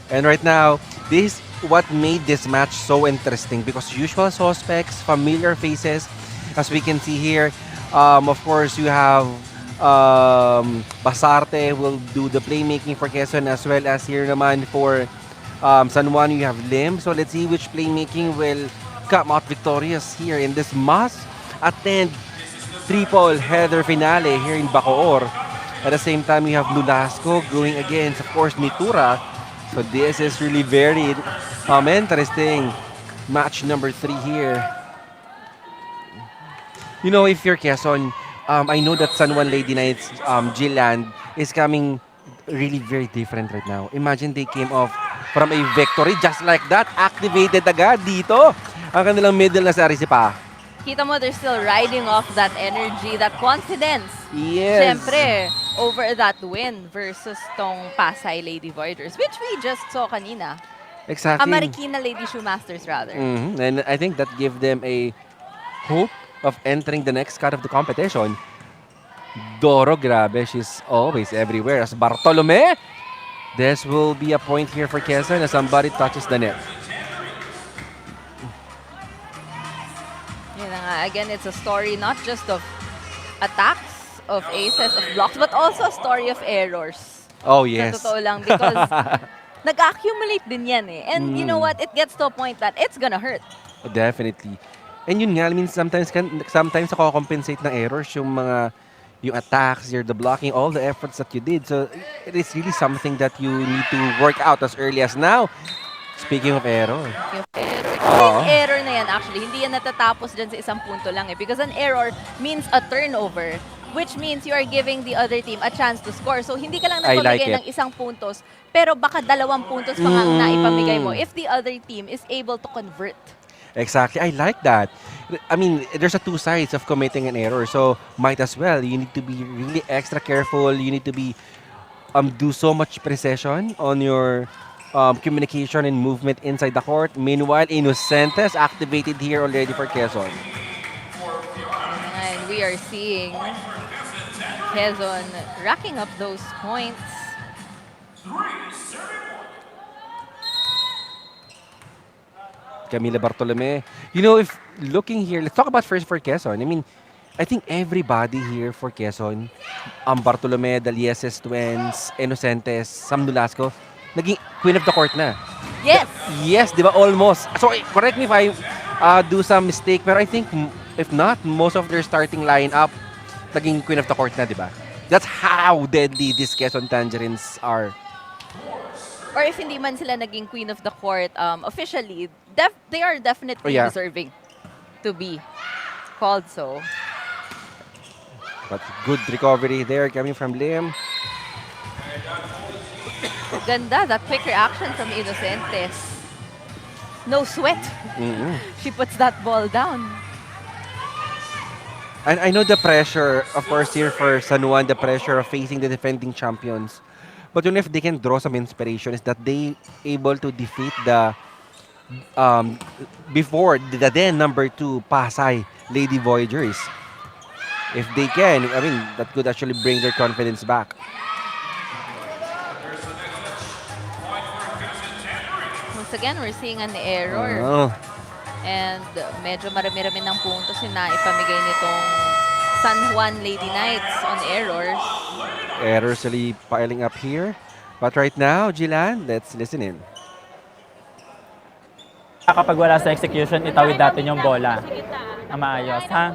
And right now, this is what made this match so interesting because usual suspects, familiar faces, as we can see here. Of course, you have Basarte will do the playmaking for Quezon as well as here naman for San Juan, you have Lim. So let's see which playmaking will come out victorious here in this must-attend triple header finale here in Bacoor. At the same time, you have Lulasco going against, of course, Nitura. So this is really very interesting. Match number 3 here. You know, if you're Quezon, I know that San Juan Lady Knights, Jilland, is coming really very different right now. Imagine they came off from a victory just like that. Activated agad dito ang kanilang middle na si Arisipa. Kita mo, they're still riding off that energy, that confidence. Yes. Siyempre, over that win versus tong Pasay Lady Voiders, which we just saw kanina. Exactly. Marikina Lady Shoemasters, rather. And I think that gave them a hope of entering the next cut of the competition. Doro, grabe, she's always everywhere. As Bartolome, this will be a point here for Quezon as somebody touches the net. Yun na nga. Again, it's a story not just of attacks, of aces, of blocks, but also a story of errors. Oh, yes. Sa totoo lang, because nag-accumulate din yan eh. And you know what? It gets to a point that it's gonna hurt. Definitely. And yun nga, I mean, sometimes nako-compensate ng errors yung attacks, the blocking, all the efforts that you did. So it is really something that you need to work out as early as now. Speaking of error. Yung error. Yung error na yan, actually, hindi yan natatapos dyan sa isang punto lang eh. Because an error means a turnover, which means you are giving the other team a chance to score. So hindi ka lang nagpamigay ng isang puntos, pero baka 2 puntos pa nga ang naipamigay mo if the other team is able to convert. Exactly. I like that. I mean, there's a two sides of committing an error. So might as well. You need to be really extra careful. You need to be do so much precision on your communication and movement inside the court. Meanwhile, Inocentes activated here already for Quezon. And we are seeing Quezon racking up those points. Camila Bartolome. You know, if looking here, let's talk about first for Quezon. I mean, I think everybody here for Quezon, Bartolome, Dalieses Twins, Inocentes, Sam Nolasco, naging queen of the court na. Yes! Yes, di ba? Almost. So, correct me if I do some mistake, pero I think, if not, most of their starting lineup, naging queen of the court na, di ba? That's how deadly these Quezon Tangerines are. Or if hindi man sila naging queen of the court officially, they are definitely deserving to be called so. But good recovery there coming from Lim. Ganda, that quick reaction from Inocentes. No sweat. She puts that ball down. And I know the pressure, of course, here for San Juan, the pressure of facing the defending champions. But you know, if they can draw some inspiration, is that they able to defeat the before the then number 2 Pasay Lady Voyagers. If they can, I mean, that could actually bring their confidence back. Once again, we're seeing an error. And medyo marami-rami ng puntos yung naipamigay nitong San Juan Lady Knights on errors. Errors really piling up here. But right now, Jilan, let's listen in. Kapag wala sa execution, itawid natin yung bola na maayos, ha?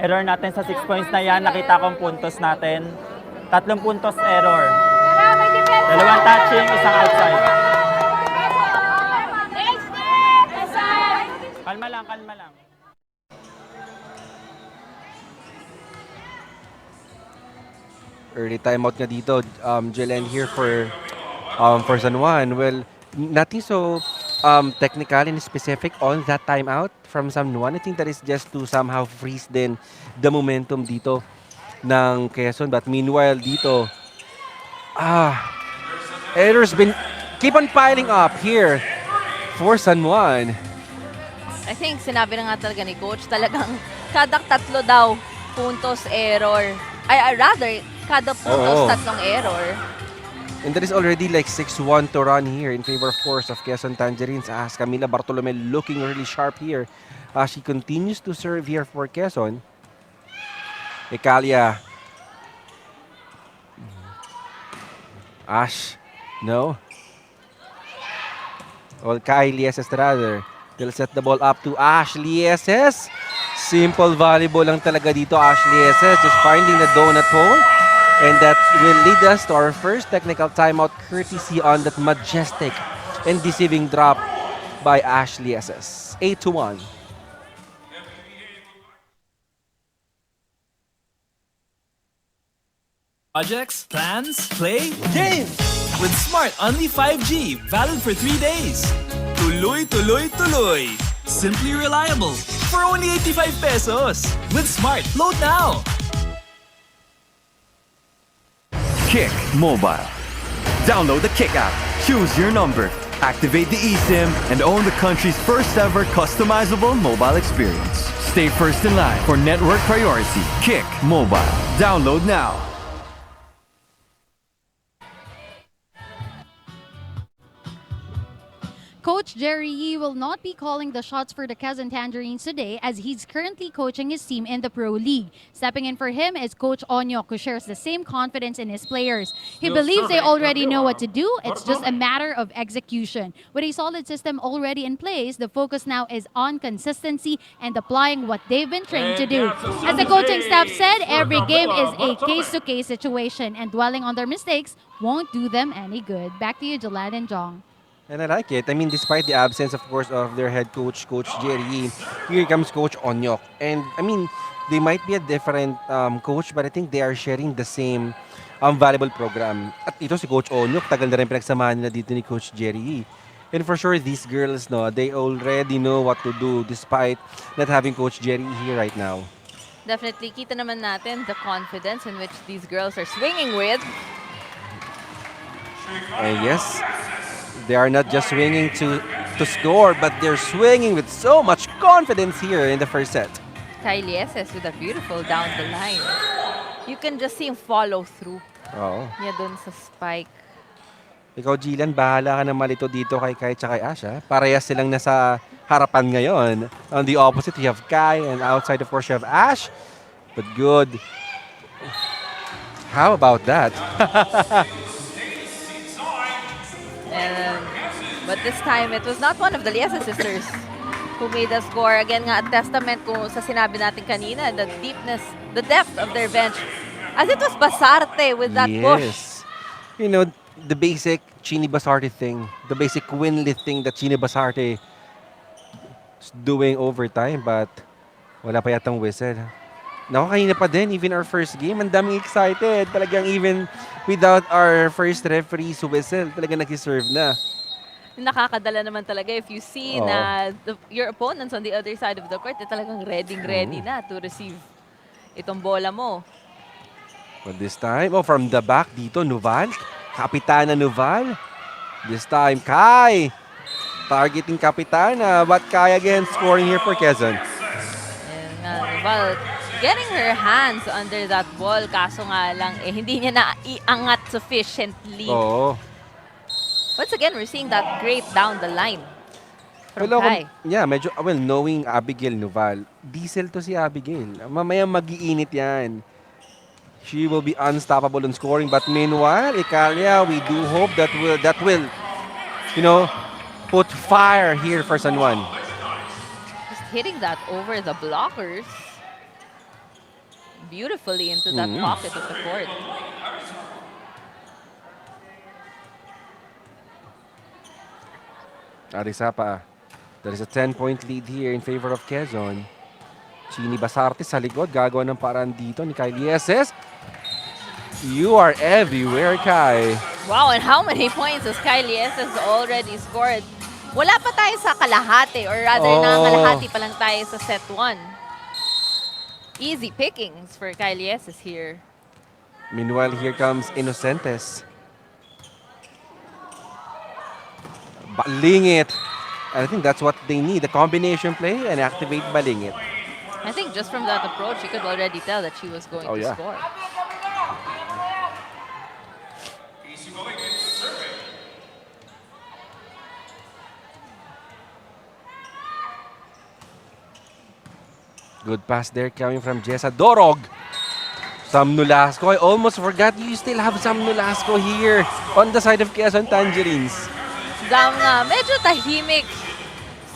Error natin sa 6 points na yan. Nakita kong puntos natin. 3 puntos error. 2 touching, 1 outside. Kalma lang, kalma lang. Early timeout nga dito, Jilan here for San Juan. Well, nothing so technical and specific on that timeout from San Juan. I think that is just to somehow freeze then the momentum dito ng Quezon. But meanwhile dito, errors been keep on piling up here for San Juan. I think sinabi na nga talaga ni Coach, talagang kada 3 daw puntos error. Ay, rather, kada puntos 3 error. And there is already like 6-1 to run here in favor, of course, of Quezon Tangerines as Camila Bartolome looking really sharp here. She continues to serve here for Quezon. Ekalia. Ash. No. Well, Kai Lieses rather. They'll set the ball up to Ash Lieses. Simple volleyball lang talaga dito, Ash Lieses. Just finding the donut hole. And that will lead us to our first technical timeout courtesy on that majestic and deceiving drop by Ash Lieses. 8-1. Projects, plans, play, games! With Smart Only 5G, valid for 3 days. Tuloy, tuloy, tuloy. Simply reliable. For only 85 pesos. With Smart, load now. Kick Mobile. Download the Kick app, choose your number, activate the eSIM, and own the country's first ever customizable mobile experience. Stay first in line for network priority. Kick Mobile. Download now. Coach Jerry Yee will not be calling the shots for the Quezon Tangerines today as he's currently coaching his team in the Pro League. Stepping in for him is Coach Onyok, who shares the same confidence in his players. He believes they already know what to do. It's just a matter of execution. With a solid system already in place, the focus now is on consistency and applying what they've been trained to do. As the coaching staff said, every game is a case-to-case situation, and dwelling on their mistakes won't do them any good. Back to you, Jolan and Jong. And I like it. I mean, despite the absence, of course, of their head coach, Coach Jerry Yee, here comes Coach Onyok. And, I mean, they might be a different coach, but I think they are sharing the same valuable program. At ito si Coach Onyok, tagal na rin pinagsamahan nila dito ni Coach Jerry Yee. And for sure, these girls, no, they already know what to do despite not having Coach Jerry here right now. Definitely, kita naman natin the confidence in which these girls are swinging with. Yes, they are not just swinging to score, but they're swinging with so much confidence here in the first set. Kai Lieses with a beautiful down the line. You can just see him follow through. Oo. Niya dun sa spike. Ikaw, Jillian, bahala ka na malito dito kay Kai at kay Ash. Parehas silang nasa harapan ngayon. On the opposite, you have Kai, and outside, of course, you have Ash. But good. How about that? But this time, it was not one of the Lieses sisters who made the score. Again nga, a testament kung sa sinabi natin kanina, the deepness, the depth of their bench. As it was Basarte with that push. You know, the basic Chini Basarte thing, the basic Winley thing that Chini Basarte is doing overtime, but wala pa yatang whistle. Naku, kanina pa din, even our first game, ang daming excited. Talagang even without our first referee's whistle, talagang nag-serve na. Nakakadala naman talaga if you see na your opponents on the other side of the court, talagang ready na to receive itong bola mo. But this time, from the back dito, Nuval. Kapitana Nuval. This time, Kai. Targeting Kapitana, but Kai again scoring here for Quezon. And Nuval getting her hands under that ball, kaso nga lang, hindi niya na iangat sufficiently. Once again, we're seeing that great down the line from Kai. Yeah, medyo, knowing Abigail Nuval, diesel to si Abigail. Mamaya mag-iinit yan. She will be unstoppable in scoring. But meanwhile, Ikalia, we do hope that will, you know, put fire here for San Juan. Just hitting that over the blockers beautifully into that pocket of the court. Arisapa, there is a 10-point lead here in favor of Quezon. Chini Basarte sa likod, gagawa ng paraan dito ni Kai Lieses. You are everywhere, Kai. Wow, and how many points has Kai Lieses already scored? Wala pa tayo sa kalahati, or rather kalahati pa lang tayo sa set 1. Easy pickings for Kai Lieses here. Meanwhile, here comes Inocentes. Balingit. And I think that's what they need, the combination play and activate Balingit. I think just from that approach, you could already tell that she was going to score. Good pass there coming from Jessa Dorog. Sam Nolasco. I almost forgot you still have Sam Nolasco here on the side of Quezon Tangerines. Zam nga, medyo tahimik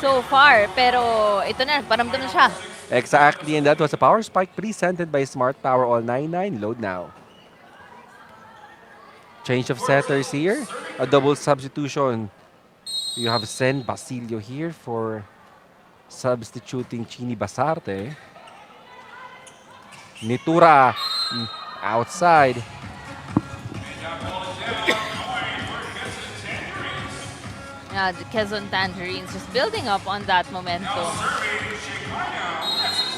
so far. Pero ito na, paramdam na siya. Exactly, and that was a power spike presented by Smart Power All 99. Load now. Change of setters here. A double substitution. You have Sen Basilio here for substituting Chini Basarte. Nitura outside. Yeah, the Quezon Tangerines just building up on that momentum.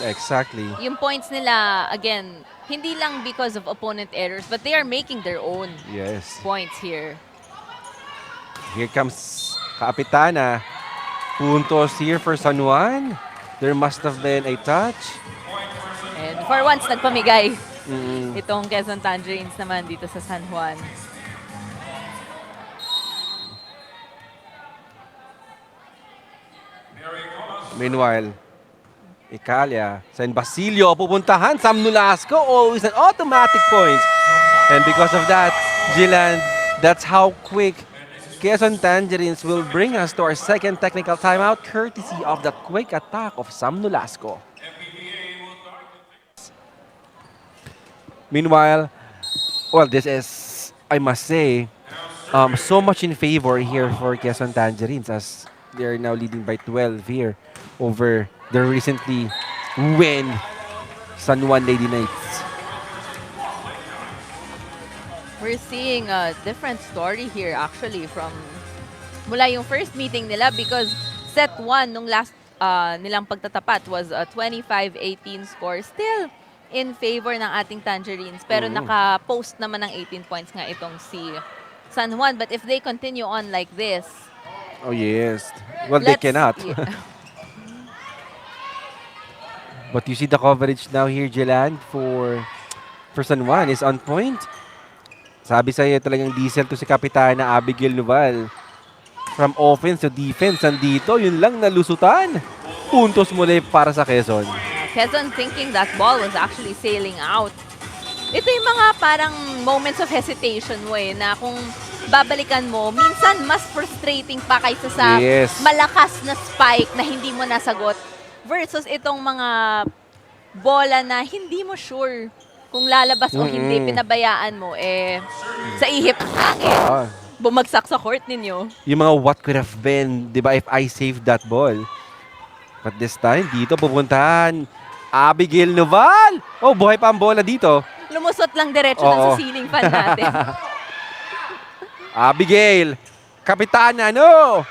Exactly. Yung points nila, again, hindi lang because of opponent errors, but they are making their own Yes. points here. Here comes Kapitana. Puntos here for San Juan. There must have been a touch. And for once, nagpamigay Mm. itong Quezon Tangerines naman dito sa San Juan. Meanwhile, Ikalia, San Basilio, pupuntahan, Sam Nolasco, always an automatic points. And because of that, Jilan, that's how quick Quezon Tangerines will bring us to our second technical timeout, courtesy of the quick attack of Sam Nolasco. Meanwhile, well, this is, I must say, so much in favor here for Quezon Tangerines as they are now leading by 12 here over the recently win San Juan Lady Knights. We're seeing a different story here actually from mula yung first meeting nila because set 1 nung last nilang pagtatapat was a 25-18 score. Still in favor ng ating Tangerines pero naka-post naman ng 18 points nga itong si San Juan. But if they continue on like this, Oh yes. Well, they cannot. Yeah. But you see the coverage now here, Jelan, for San Juan is on point. Sabi sa'yo talagang diesel to si Kapitana Abigail Noval. From offense to defense, nandito, yun lang nalusutan. Puntos muli para sa Quezon. Quezon thinking that ball was actually sailing out. Ito yung mga parang moments of hesitation mo na kung babalikan mo, minsan mas frustrating pa kaysa sa malakas na spike na hindi mo nasagot versus itong mga bola na hindi mo sure kung lalabas o hindi, pinabayaan mo, sa ihip bumagsak sa court ninyo. Yung mga what could have been, di ba, if I saved that ball. But this time, dito pupuntahan Abigail Noval. Oh, buhay pa ang bola dito. Lumusot lang diretso lang sa ceiling fan natin. Abigail, Kapitana, no!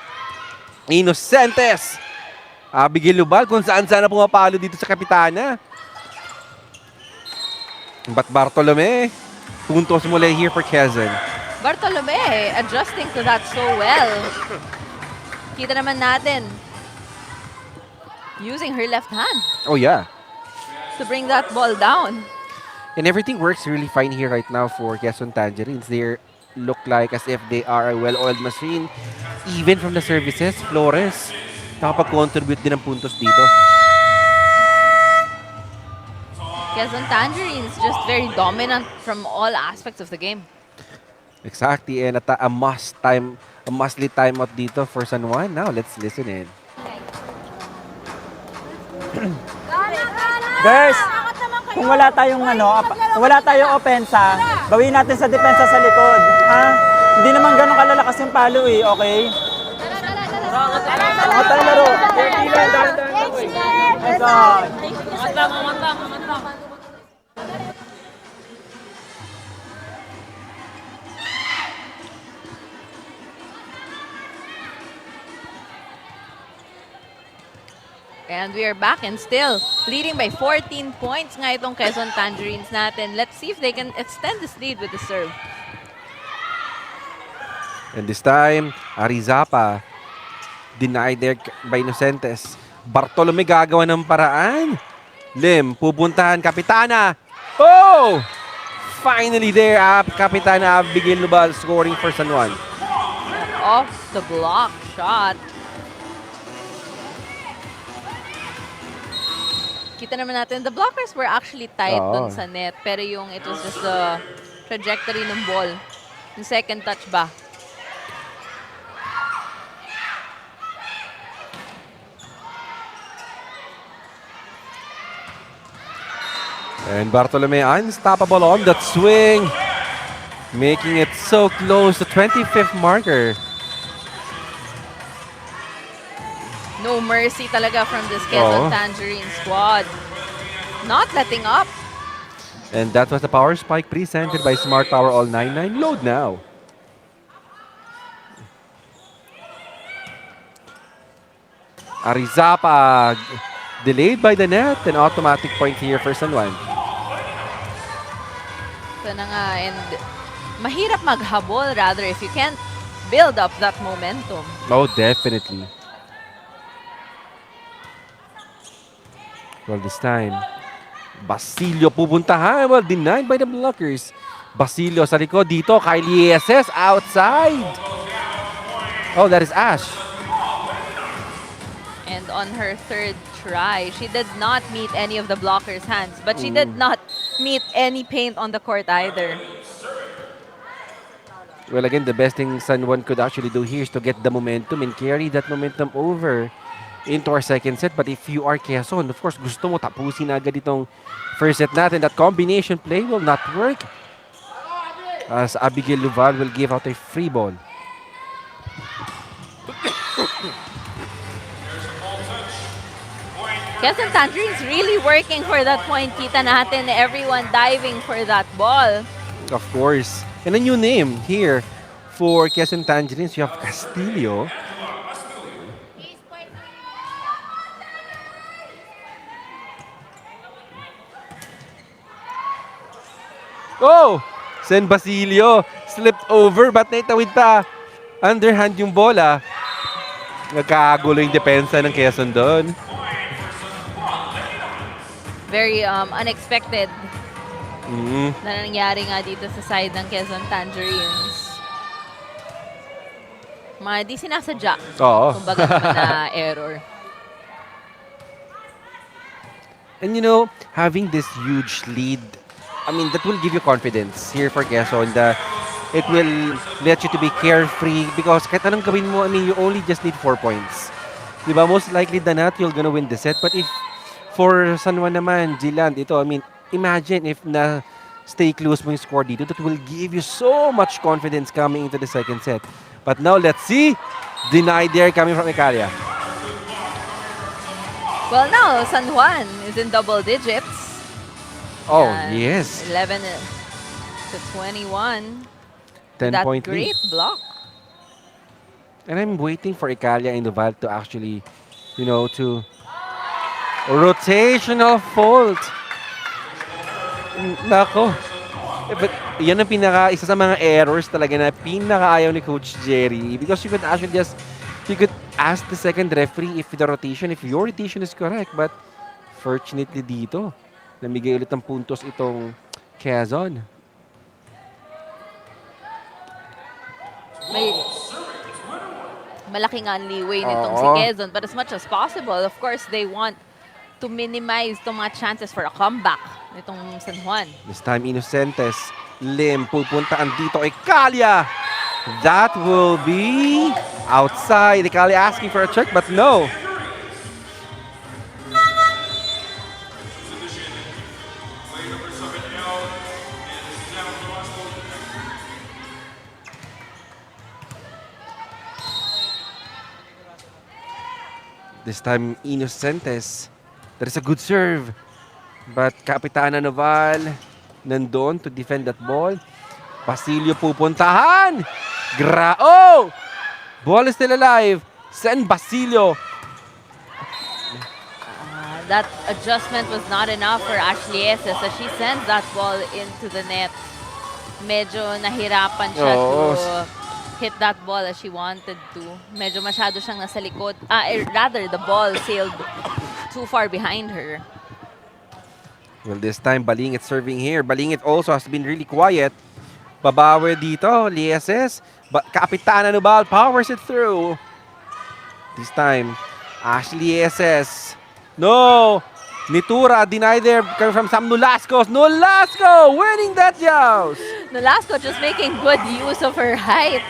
Inocentes. Abigail Noval, kung saan-saan na pumapalo dito sa Kapitana. But Bartolome, puntos muli here for Quezon. Bartolome, adjusting to that so well. Kita naman natin, using her left hand Oh yeah. to bring that ball down. And everything works really fine here right now for Quezon Tangerines. They look like as if they are a well-oiled machine. Even from the services, Flores, nakapag-contribute din ng puntos dito. Quezon Tangerines just very dominant from all aspects of the game. Exactly, and a must-lead timeout dito for San Juan. Now, let's listen in. Girls, kung wala tayong wala tayong opensa, gawin natin sa depensa sa likod. Ha? Hindi naman ganun kalalakas yung palo okay? Tara laro. And we are back and still leading by 14 points nga itong Quezon Tangerines natin. Let's see if they can extend this lead with the serve. And this time, Arizapa denied there by Inocentes. Bartolome gagawa ng paraan. Lim, pupuntahan, Kapitana. Oh! Finally there, Kapitana Abigail Noval scoring for San Juan. Off the block shot. Kita naman natin, the blockers were actually tight dun Oo. sa net. Pero yung it was just the trajectory ng ball. Yung second touch ba? And Bartolome unstoppable on that swing. Making it so close to 25th marker. No mercy talaga from this Quezon Oo. Tangerine squad. Not letting up. And that was the power spike presented by Smart Power All 99. Load now. Arizapa delayed by the net. An automatic point here for San Juan. Ito na nga, and mahirap maghabol rather if you can't build up that momentum. Oh, definitely. Well, this time, Basilio pupuntahan. Well, denied by the blockers. Basilio sa likod dito. Kylie SS outside. Oh, that is Ash. And on her third try, she did not meet any of the blockers' hands, but she did not meet any paint on the court either. Well, again, the best thing San Juan could actually do here is to get the momentum and carry that momentum over into our second set. But if you are Quezon, of course, gusto mo tapusin agad itong first set natin. That combination play will not work as Abigail Luval will give out a free ball. Quezon Tangerines really working for that point. Kita natin everyone diving for that ball. Of course. And a new name here for Quezon Tangerines. You have Castillo. Oh! Sen Basilio slipped over but naitawid pa. Underhand yung bola. Nagkagulo yung depensa ng Quezon doon. Very unexpected na nangyari nga dito sa side ng Quezon Tangerines. Mga di sinasadya. Oo. Kumbaga naman na error. And you know, having this huge lead, I mean, that will give you confidence here for Quezon. It will let you to be carefree because kahit anong gawin mo, I mean, you only just need 4 points. Diba? Most likely than not, you're gonna win the set. But if for San Juan naman, Giland, ito, I mean, imagine if na stay close mo yung score dito, that will give you so much confidence coming into the second set. But now, let's see. Denied there coming from Ikalia. Well, now, San Juan is in double digits. Oh, yes. 11 to 21. 10-point That lead. great block. And I'm waiting for Ikalia and Duval to actually, you know, to rotational fault. Nako. But yan ang isa sa mga errors talaga na pinakaayaw ni Coach Jerry because you could actually you could ask the second referee if your rotation is correct. But fortunately dito, namigay ulit ng puntos itong Quezon. May malaking leeway nitong si Quezon. But as much as possible, of course, they want to minimize itong mga chances for a comeback nitong San Juan. This time, Inocentes. Lim pupuntaan dito kay Kalia. That will be outside. Kalia asking for a check, but no. This time, Inocentes. That is a good serve. But Kapitana Noval nandun to defend that ball. Basilio pupuntahan. Oh! Ball is still alive. Send Basilio. That adjustment was not enough for Ashley Esses as she sends that ball into the net. Medyo nahirapan siya to hit that ball as she wanted to. Medyo masyado siyang nasa likod. Rather, the ball sailed too far behind her. Well, this time, Balingit serving here. Balingit also has been really quiet. Babawi dito, Lieses. Kapitana Nubal powers it through. This time, Ashley Lieses. No! Nitura denied there coming from Sam Nolasco. Nolasco winning that joust. Nolasco just making good use of her height.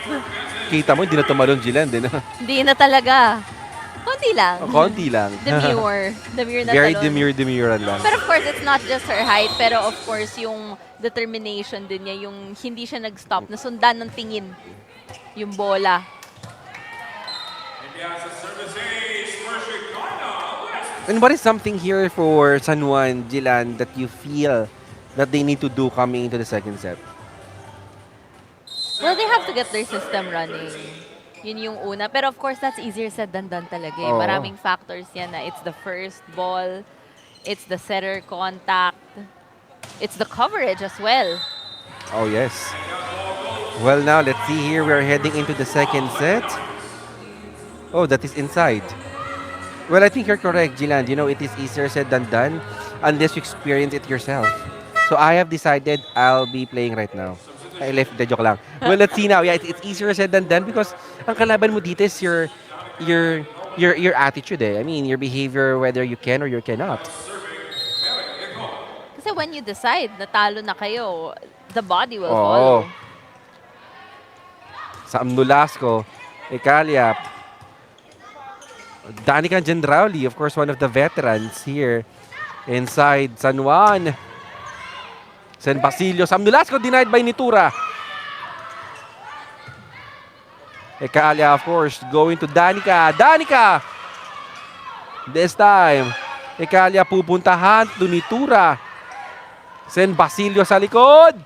Kita mo, hindi na tumalon, Jilan din. Hindi na talaga. Konti lang. Konti lang. Demure. Demure na Very talon. demure lang. Pero of course, it's not just her height, pero of course, yung determination din niya, yung hindi siya nag-stop, nasundan ng tingin yung bola. And what is something here for San Juan, Jilan, that you feel that they need to do coming into the second set? Well, they have to get their system running. Yun yung una. Pero of course, that's easier said than done talaga. Oo. Maraming factors yan na it's the first ball, it's the setter contact, it's the coverage as well. Oh, yes. Well, now, let's see here. We're heading into the second set. Oh, that is inside. Well, I think you're correct, Jilan. You know, it is easier said than done unless you experience it yourself. So I have decided I'll be playing right now. I left the joke lang. Well, let's see now. Yeah, it's easier said than done because ang kalaban mo dito is your attitude eh. I mean, your behavior, whether you can or you cannot. Kasi when you decide na talo na kayo, the body will Oo. follow. Sam Nolasco, Ekalia, Danica Gendrauli, of course, one of the veterans here inside San Juan. San Basilio, Sam Nolasco denied by Nitura. Ekalia, of course, going to Danica. Danica! This time, Ekalia pupuntahan to Nitura. San Basilio sa likod.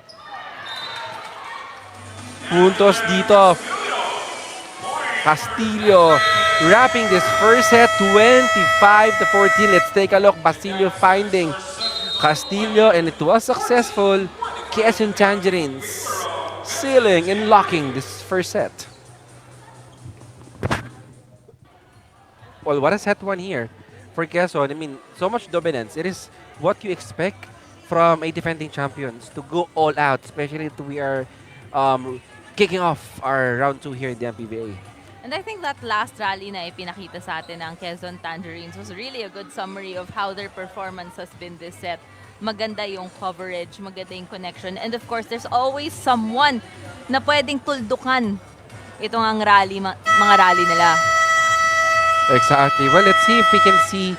Puntos dito. Castillo wrapping this first set 25-14. Let's take a look. Basilio finding Castillo, and it was successful. QUEZON Tangerines sealing and locking this first set. Well, what a set one here for QUEZON. I mean, so much dominance. It is what you expect from a defending champions to go all out, especially if we are kicking off our round 2 here in the MPVA. And I think that last rally na ipinakita sa atin ng QUEZON Tangerines was really a good summary of how their performance has been this set. Maganda yung coverage, maganda yung connection. And of course, there's always someone na pwedeng tuldukan itong ang rally, mga rally nila. Exactly. Well, let's see if we can see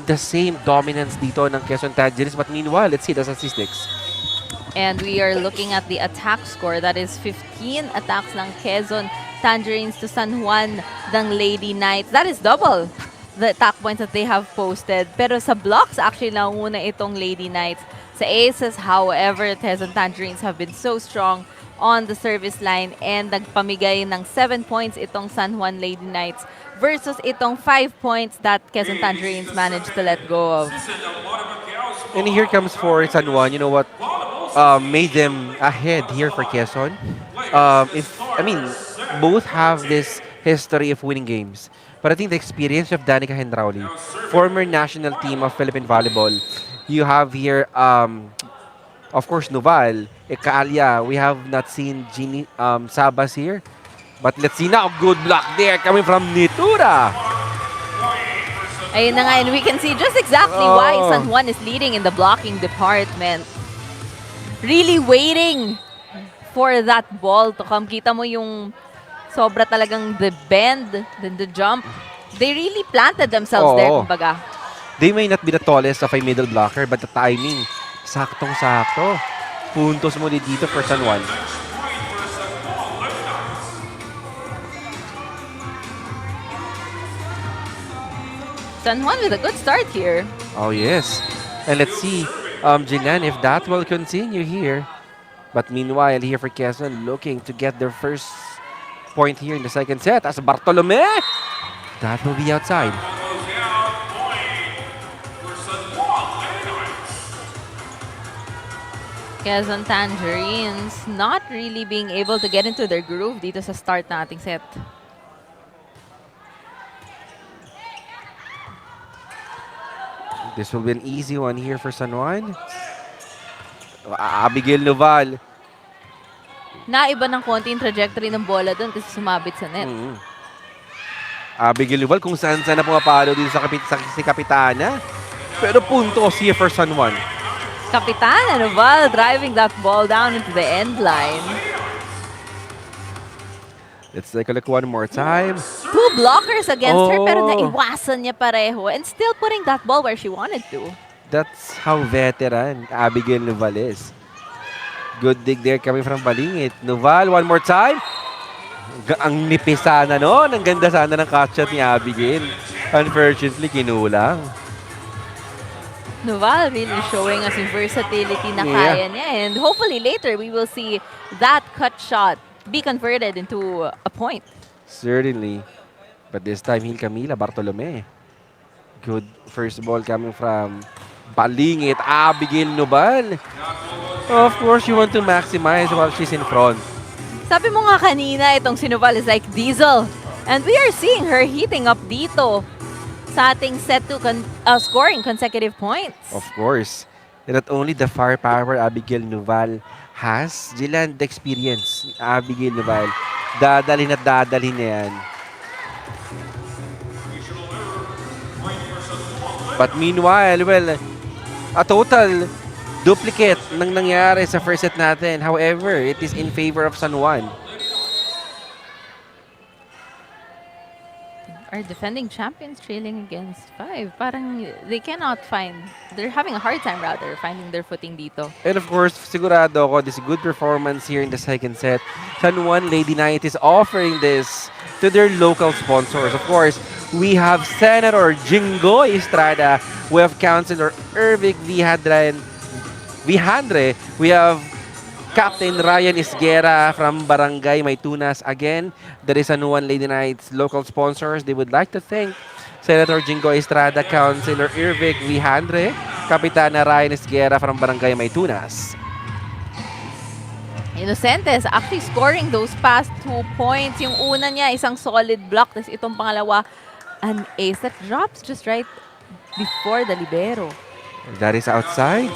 the same dominance dito ng QUEZON Tangerines. But meanwhile, let's see the statistics. And we are looking at the attack score. That is 15 attacks ng QUEZON Tangerines to San Juan ng Lady Knights. That is double the attack points that they have posted. Pero sa blocks, actually, naunguna itong Lady Knights. Sa aces, however, QUEZON Tangerines have been so strong on the service line and nagpamigay ng 7 points itong San Juan Lady Knights versus itong 5 points that QUEZON Tangerines managed to let go of. And here comes for San Juan. You know what made them ahead here for QUEZON? Both have this history of winning games. But I think the experience of Danica Gendrauli, former national team of Philippine Volleyball. You have here, of course, Noval, Ekalia. We have not seen Ginny Sabas here. But let's see now. Good block there coming from Nitura. Ayun na nga, and we can see just exactly why San Juan is leading in the blocking department. Really waiting for that ball to come. Kita mo yung sobra talagang the bend, then the jump. They really planted themselves there, kumbaga. They may not be the tallest of a middle blocker, but the timing, saktong-sakto. Puntos muli dito for San Juan. San Juan with a good start here. Oh, yes. And let's see, Jinan, if that will continue here. But meanwhile, here for QUEZON, looking to get their first point here in the second set. As Bartolome, that will be outside. QUEZON Tangerines not really being able to get into their groove dito sa start na ating set. This will be an easy one here for San Juan. Abigail Noval. Naiba ng konti yung trajectory ng bola doon kasi sumabit sa net. Abigail Noval kung saan na pumapalo dito sa si Kapitana. Pero puntos here for San Juan. Kapitan Noval driving that ball down into the end line. Let's take a look one more time. 2 blockers against her pero Oh. naiwasan niya pareho and still putting that ball where she wanted to. That's how veteran Abigail Noval is. Good dig there coming from Balingit. Noval, one more time. Ang nipis sana noon. Ang ganda sana ng catch shot ni Abigail. Unfortunately, kinulang. Noval really showing us yung versatility na Yeah. kaya niya. And hopefully later we will see that cut shot be converted into a point. Certainly. But this time, Hil Camila Bartolome. Good first ball coming from Balingit, Abigail Noval. Of course, you want to maximize while she's in front. Sabi mo nga kanina, itong si Noval is like diesel. And we are seeing her heating up dito sa ating set to scoring consecutive points. Of course. And not only the firepower Abigail Noval has, Jilan, the experience ni Abigail Noval. Dadalhin at dadalhin na yan. But meanwhile, well, a total duplicate ng nangyari sa first set natin. However, it is in favor of San Juan. Our defending champions trailing against 5. Parang they cannot find, they're having a hard time rather finding their footing dito. And of course, sigurado ako, this good performance here in the second set. San Juan Lady Knight is offering this to their local sponsors. Of course, we have Senator Jingo Estrada. We have Councilor Ervic Vihadre. We have Captain Ryan Isguera from Barangay Maytunas. Again, there is San Juan Lady Knights local sponsors. They would like to thank Senator Jingo Estrada, Councilor Ervic Vihadre, Kapitana Ryan Isguera from Barangay Maytunas. Inocentes actually scoring those past 2 points. Yung una niya, isang solid block. Tapos itong pangalawa, an ace that drops just right before the libero. That is outside.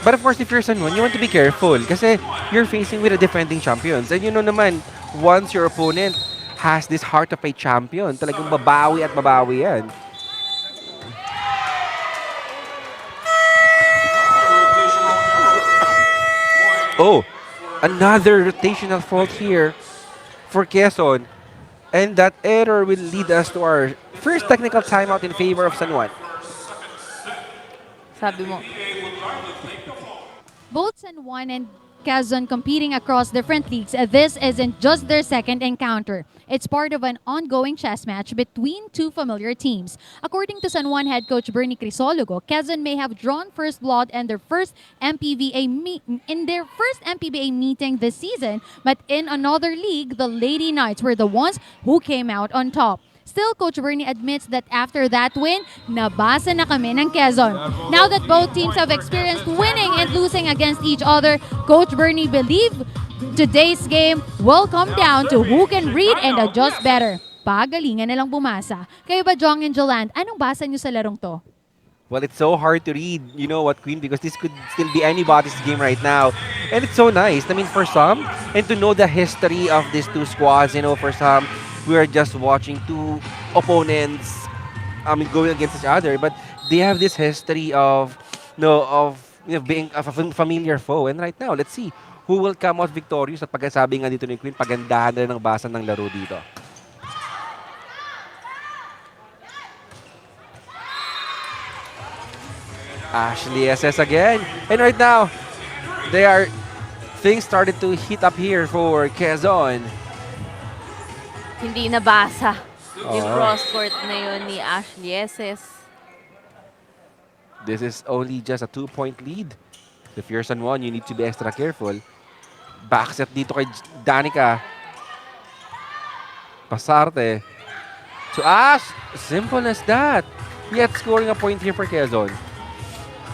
But of course, if you're San Juan, you want to be careful kasi you're facing with the defending champions. And you know naman, once your opponent has this heart of a champion, talagang babawi at babawi yan. Oh, another rotational fault here for Quezon. And that error will lead us to our first technical timeout in favor of San Juan. Sabi mo, Both San Juan and Quezon competing across different leagues, this isn't just their second encounter. It's part of an ongoing chess match between two familiar teams. According to San Juan head coach Bernie Crisologo, Quezon may have drawn first blood in their first MPVA meeting this season, but in another league, the Lady Knights were the ones who came out on top. Still, Coach Bernie admits that after that win, nabasa na kami ng Quezon. Now that both teams have experienced winning and losing against each other, Coach Bernie believes today's game will come down to who can read and adjust better. Pagalingan na lang bumasa. Kayo ba, Jong and Joland, anong basa niyo sa larong to? Well, it's so hard to read, you know what, Queen, because this could still be anybody's game right now. And it's so nice, I mean, for some, and to know the history of these two squads, you know, for some, we are just watching two opponents, going against each other, but they have this history of, being a familiar foe. And right now, let's see who will come out victorious. At pagkasabi nga dito ni Queen, pagandahan na rin ng basa ng laro dito. Ashley SS again. And right now, things started to heat up here for Quezon. hindi nabasa yung cross-court na yun ni Ashley SS. This is only just a 2-point lead. If you're San Juan, you need to be extra careful. Backset dito kay Danica. Pasarte. To Ash. Simple as that. Yet scoring a point here for Quezon.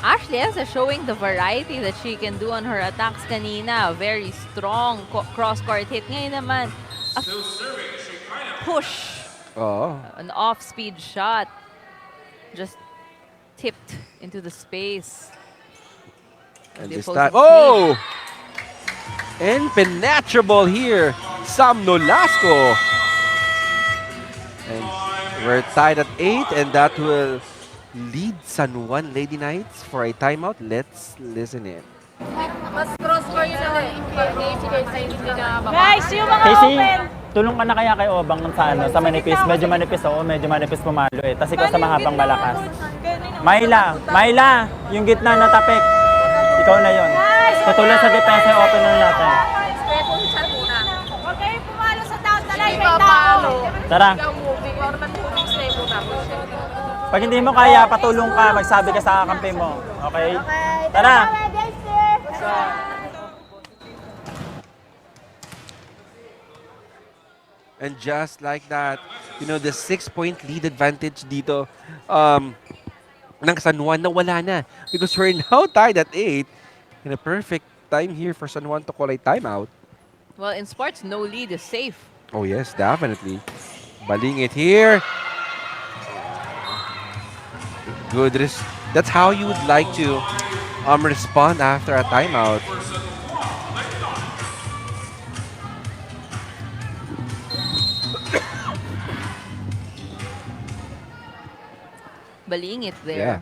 Ashley SS showing the variety that she can do on her attacks kanina. Very strong cross-court hit. Ngayon naman, a push. An off-speed shot. Just tipped into the space. And this time, impenetrable here, Sam Nolasco. And we're tied at 8, and that will lead San Juan Lady Knights for a timeout. Let's listen in. Guys, yung mga Casey, open. tulong ka na kaya kay Obang sa ano, sa manipis. Medyo manipis, oo, medyo manipis pumalo eh. Tapos ikaw sa mahabang malakas. Myla, yung gitna na tapik. Ikaw na yon. Tutulong sa depensa yung opener natin. Huwag kayong pumalo sa taas na line. May tao. Tara. Pag hindi mo kaya, patulong ka, magsabi ka sa kakampi mo. Okay? Tara. And just like that, you know, the 6-point lead advantage dito ng San Juan na wala na. Because we're now tied at 8. And a perfect time here for San Juan to call a timeout. Well, in sports, no lead is safe. Oh yes, definitely. Baling it here. Good. That's how you would like to respond after a timeout. Baling it there.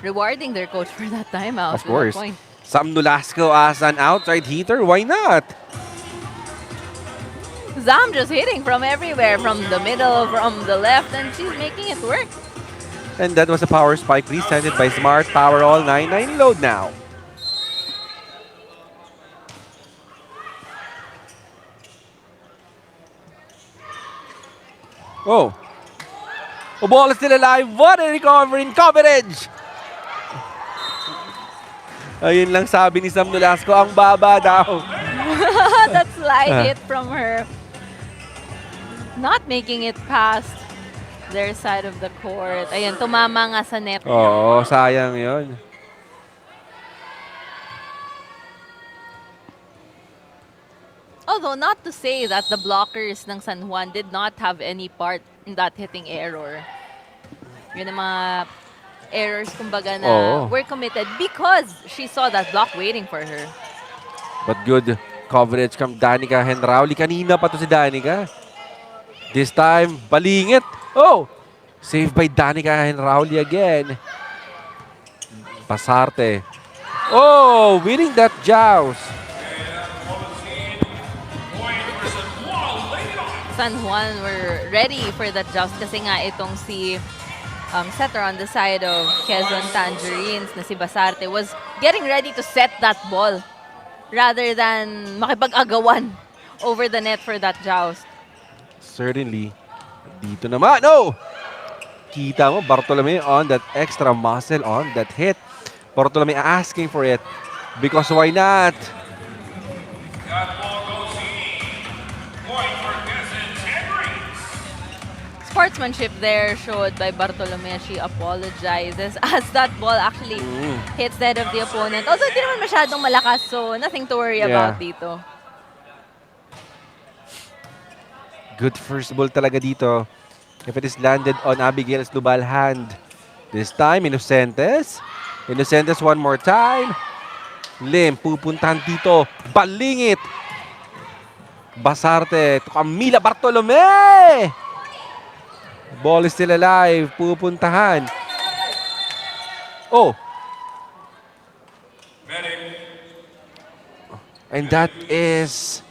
Rewarding their coach for that timeout. Of course. Point. Sam Nolasco as an outside hitter. Why not? Zam just hitting from everywhere, from the middle, from the left, and she's making it work. And that was a power spike presented by Smart Power All 9-9 load now. Oh. The ball is still alive. What a recovery in coverage! Ayun lang sabi ni Sam Nolasco, ang baba daw. That slide hit from her. Not making it past their side of the court. Ayan, tumama nga sa net. Oo, sayang yun. Although, not to say that the blockers ng San Juan did not have any part in that hitting error. Yun ang mga errors, kumbaga, na were committed because she saw that block waiting for her. But good coverage from Danica Henrauli. Kanina pa to si Danica. This time, balingit. Oh! Saved by Danica Henrauli again. Pasarte. Oh! Winning that joust. San Juan were ready for that joust kasi nga itong si setter on the side of Quezon Tangerines na si Basarte was getting ready to set that ball rather than makipag-agawan over the net for that joust. Certainly. Dito naman. Oh! Kita mo, Bartolome on that extra muscle on that hit. Bartolome asking for it because why not? Sportsmanship there showed by Bartolome. She apologizes as that ball actually hits the head of the opponent. Although hindi naman masyadong malakas, so nothing to worry about dito. Good first ball talaga dito. If it is landed on Abigail's Lubal hand. This time, Inocentes. Inocentes one more time. Lim, pupuntahan dito. Balingit. Basarte to Camila Bartolome. Ball is still alive. Pupuntahan. Oh. And that is...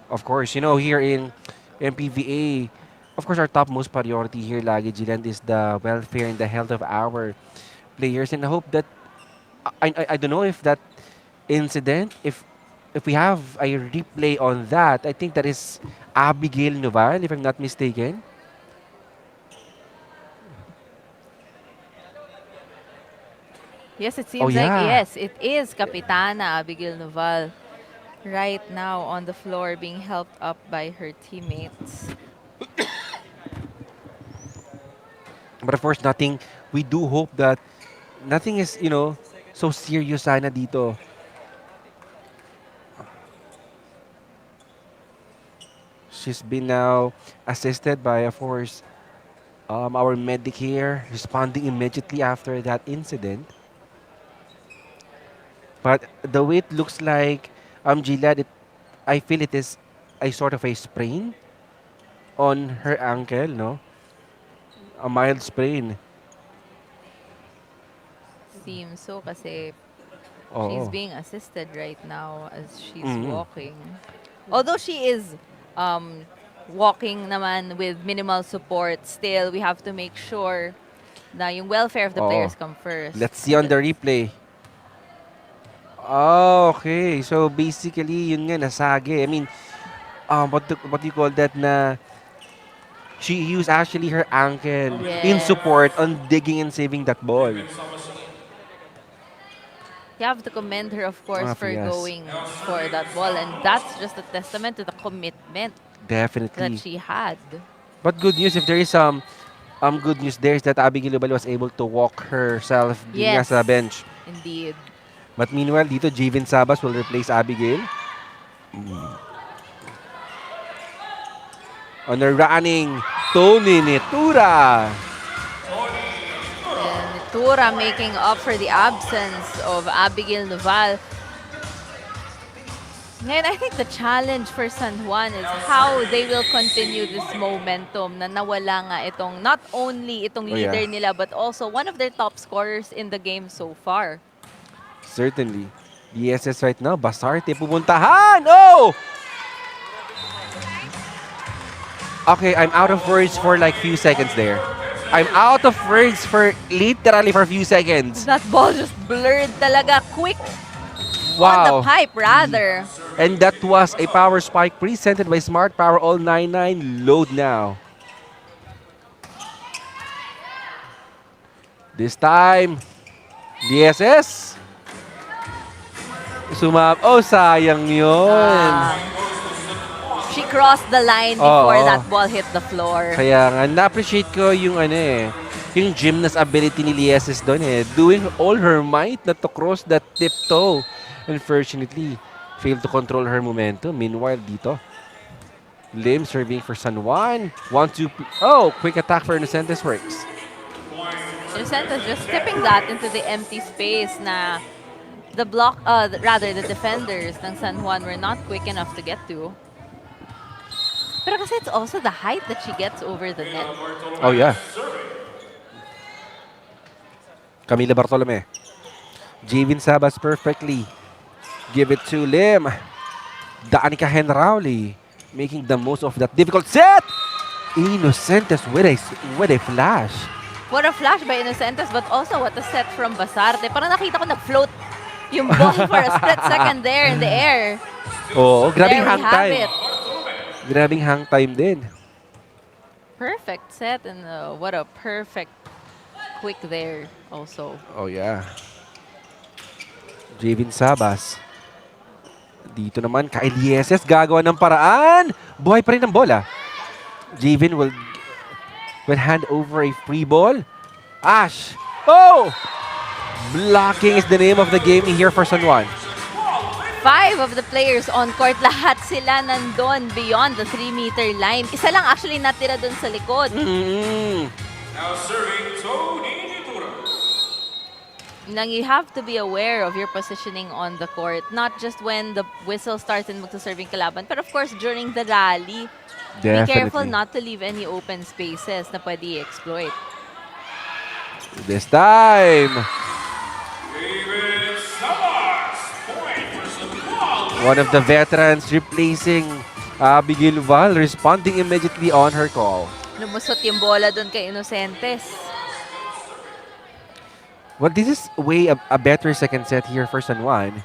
Of course, you know, here in MPVA, of course, our topmost priority here, lagi, Jiland, is the welfare and the health of our players. And I hope that, I don't know if that incident, if we have a replay on that, I think that is Abigail Noval, if I'm not mistaken. Yes, it seems like yes, it is Kapitana Abigail Noval right now on the floor being helped up by her teammates. But of course, nothing, we do hope that nothing is, you know, so serious sana dito. She's been now assisted by, of course, our medic here, responding immediately after that incident. But the way it looks like, Gilad, I feel it is a sort of a sprain on her ankle, no? A mild sprain. Seems so kasi she's Oo. being assisted right now as she's Mm. walking. Although she is um, walking naman with minimal support, still we have to make sure na yung welfare of the Oo. players come first. Let's see on the replay. Oh, okay. So basically, yun nga, nasagi. I mean, what do you call that na she used actually her ankle in Yes. support on digging and saving that ball. You have to commend her, of course, for Yes. going for that ball. And that's just a testament to the commitment that Definitely. she had. But good news, if there is some good news there is that Abigail Ubal was able to walk herself dun nga Yes, sa bench. indeed. But meanwhile, dito, Javin Sabas will replace Abigail. On the running, Tony Nitura. And Tura making up for the absence of Abigail Noval. Ngayon, I think the challenge for San Juan is how they will continue this momentum na nawala nga itong, not only itong Oh, yeah. leader nila, but also one of their top scorers in the game so far. Certainly. DSS right now, Basarte pupuntahan. Oh! Okay, I'm out of words for like few seconds there. I'm out of words for literally for a few seconds. That ball just blurred talaga, quick on Wow. the pipe rather. And that was a power spike presented by Smart Power All 99. Load now. This time, DSS. Oh, sayang yun. She crossed the line before Oo. that ball hit the floor. Kaya nga, na-appreciate ko yung yung gymnast ability ni Lieses doon doing all her might not to cross that tiptoe. Unfortunately, failed to control her momentum. Meanwhile, dito, Lim serving for San Juan. Quick attack for Innocentes works. Innocentes just tipping that into the empty space na the the defenders ng San Juan were not quick enough to get to. Pero kasi it's also the height that she gets over the net. Oh, yeah. Camila Bartolome. Javin Sabas perfectly. Give it to Lim. Danica Henrauli making the most of that difficult set. Innocentes with a flash. What a flash by Innocentes, but also what a set from Basarte. Parang nakita ko nag-float yung ball for a split second there in the air. Oo, grabing There we hang have time. it. Grabing hang time din. Perfect set and what a perfect quick there also. Oh, yeah. Javin Sabas. Dito naman, kay Lieses, gagawa ng paraan. Buhay pa rin ang bola. Javin will hand over a free ball. Ash. Oh! Blocking is the name of the game here for San Juan. 5 of the players on court, lahat sila nandun beyond the 3-meter line. Isa lang actually natira dun sa likod. Now serving Tony Nitura. Nang you have to be aware of your positioning on the court, not just when the whistle starts and magsaserving kalaban, but of course during the rally. Definitely. Be careful not to leave any open spaces na pwede i-exploit. This time. David Sabas. Point for San Juan. One of the veterans replacing Abigail Val, responding immediately on her call. Lumusot yung bola dun kay Innocentes. Well, this is way a better second set here for San Juan.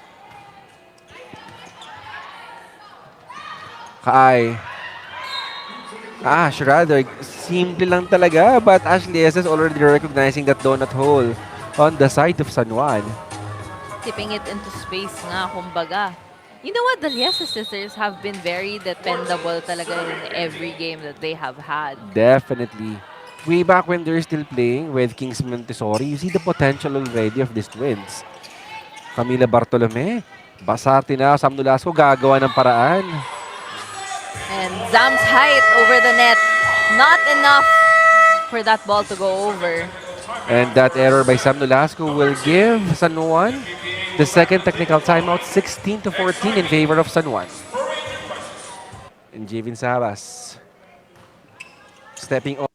Kai. Rather, simple lang talaga. But Ashley S is already recognizing that donut hole on the side of San Juan. Tipping it into space nga, kumbaga. You know what? The Lieses sisters have been very dependable talaga in every game that they have had. Definitely. Way back when they're still playing with Kings Montessori, you see the potential already of these twins. Camila Bartolome, Basarte na, Sam Nolasco, gagawa ng paraan. And Zam's height over the net. Not enough for that ball to go over. And that error by Sam Nolasco will give San Juan the second technical timeout, 16-14 in favor of San Juan. And Javin Sabas Stepping on.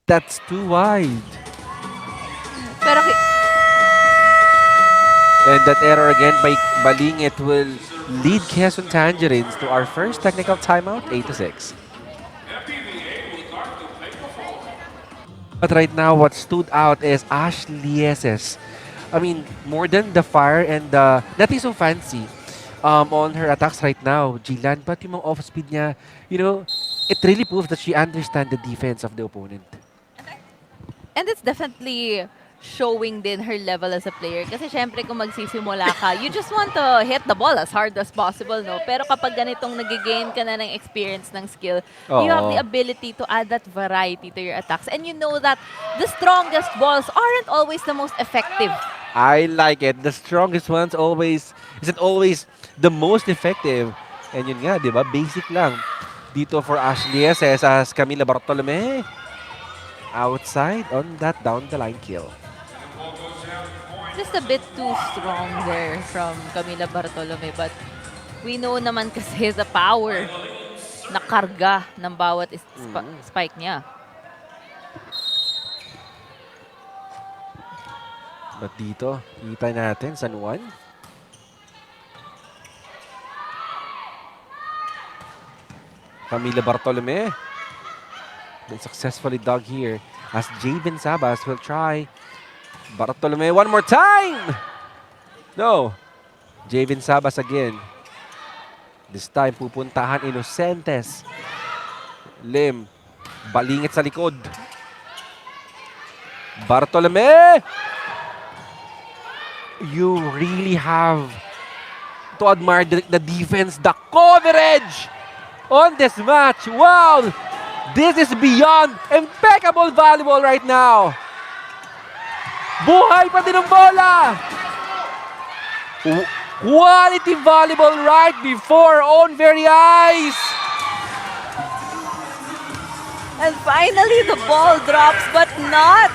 That's too wide. Pero And that error again by Balingit will lead Quezon Tangerines to our first technical timeout, 8-6. But right now, what stood out is Ash Lieses. I mean, more than the fire and the nothing so fancy on her attacks right now, Jilan. But yung mga off-speed niya, you know, it really proves that she understands the defense of the opponent. And it's definitely showing din her level as a player. Kasi syempre kung magsisimula ka, you just want to hit the ball as hard as possible, no? Pero kapag ganitong nagigain ka na ng experience, ng skill, you have the ability to add that variety to your attacks. And you know that the strongest balls aren't always the most effective. I like it. The strongest ones isn't always the most effective. And yun nga, di ba? Basic lang. Dito for Ashley SS as Camila Bartolome. Outside on that down-the-line kill. Just a bit too strong there from Camila Bartolome. But we know naman kasi the power na karga ng bawat spike niya. But dito, kita natin, San Juan. Camila Bartolome. Been successfully dug here as Javen Sabas will try. Bartolome one more time! No. Javen Sabas again. This time, pupuntahan Inocentes. Lim. Balingit sa likod. Bartolome! You really have to admire the defense, the coverage on this match. Wow! This is beyond impeccable volleyball right now. Buhay pa din ang bola! Quality volleyball right before our own very eyes. And finally, the ball drops, but not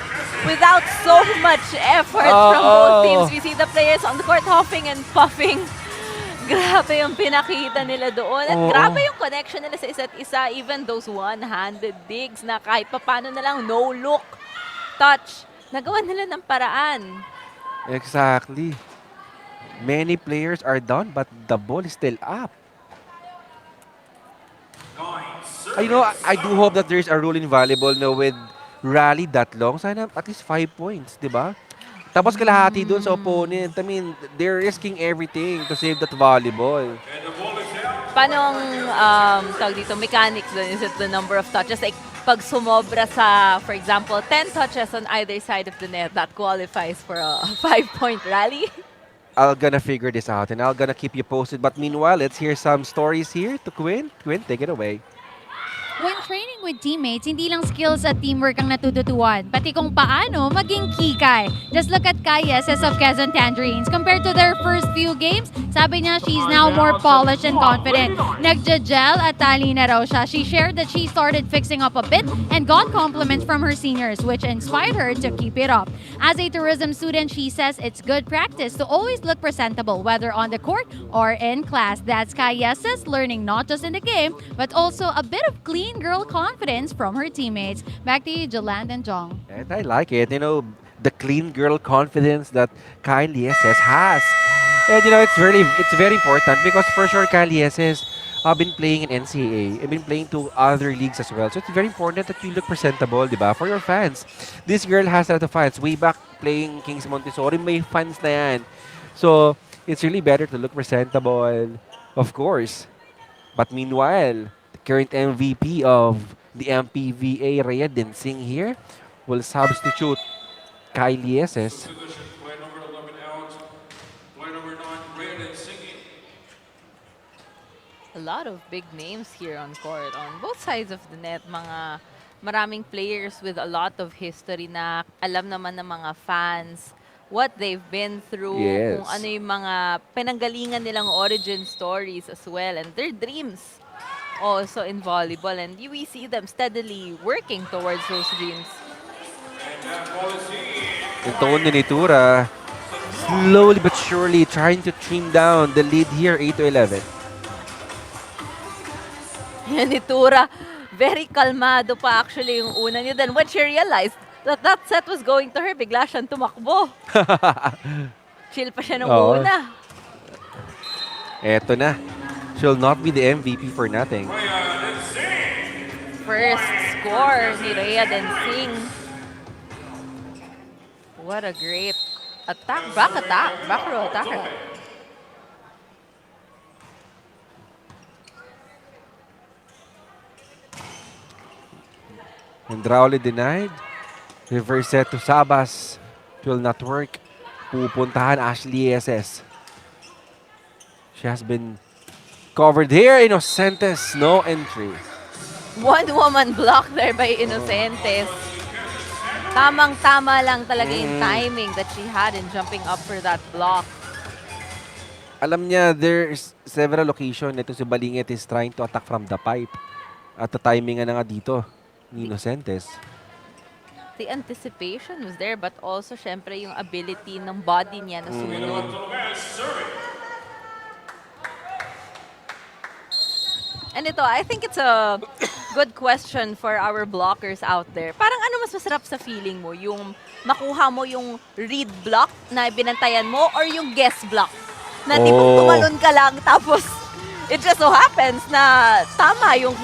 without so much effort from both teams. We see the players on the court huffing and puffing. Grabe yung pinakita nila doon. At grabe yung connection nila sa isa't isa. Even those one-handed digs na kahit papano na lang, no look, touch. Nagawa nila ng paraan. Exactly. Many players are down, but the ball is still up. You know, I do hope that there's a rule in volleyball na with rally that long. Sana at least 5 points, di ba? Tapos kalahati doon sa opponent. I mean, they're risking everything to save that volleyball. Paano ang tawag dito, mechanics doon? Is it the number of touches? Like, pag sumobra sa, for example, 10 touches on either side of the net, that qualifies for a 5-point rally? I'm gonna figure this out and I'm gonna keep you posted. But meanwhile, let's hear some stories here to Quinn. Quinn, take it away. When training with teammates, hindi lang skills at teamwork ang natututuan, pati kung paano maging kikay. Just look at Kai Yeses of Quezon Tangerines. Compared to their first few games, sabi niya she's now more polished and confident. Nagja-gel at tali na raw siya. She shared that she started fixing up a bit and got compliments from her seniors, which inspired her to keep it up. As a tourism student, she says it's good practice to always look presentable, whether on the court or in class. That's Kai Yeses learning not just in the game, but also a bit of clean girl confidence from her teammates. Back to you, Joland and Jong. And I like it. You know, the clean girl confidence that Kylie SS has. And you know, it's very important because for sure Kylie SS have been playing in NCAA. I've been playing to other leagues as well. So it's very important that you look presentable, di ba? For your fans. This girl has a lot of fans. Way back playing Kings Montessori, may fans na yan. So it's really better to look presentable, of course. But meanwhile, current MVP of the MPVA, Rhea Dinsing here, will substitute Kylie SS. A lot of big names here on court. On both sides of the net, maraming players with a lot of history na alam naman ng mga fans what they've been through, Yes. kung ano yung mga pinanggalingan nilang origin stories as well, and their dreams also in volleyball, and we see them steadily working towards those dreams. Ito ni Nitura, slowly but surely trying to trim down the lead here, 8-11. Nitura, Very kalmado pa actually yung una niya. Then when she realized that that set was going to her, bigla siyang tumakbo. Chill pa siya nung Oo. una. Eto na. She'll not be the MVP for nothing. First score ni Rhea Densing. What a great attack, back row attacker. And Rowley denied. Reverse set to Sabas. It will not work. Pupuntahan Ashley SS. She has been covered here. Inocentes, no entry. One-woman block there by Inocentes. Tamang-tama lang talaga yung timing that she had in jumping up for that block. Alam niya, there's several occasions ito si Balingit is trying to attack from the pipe. At the timing na nga dito ni Inocentes. The anticipation was there, but also, syempre, yung ability ng body niya na sumunod. And ito, I think it's a good question for our blockers out there. Parang ano mas masarap sa feeling mo? Yung makuha mo yung read block na binantayan mo or yung guess block? Na tipong tumalon ka lang tapos it just so happens na tama yung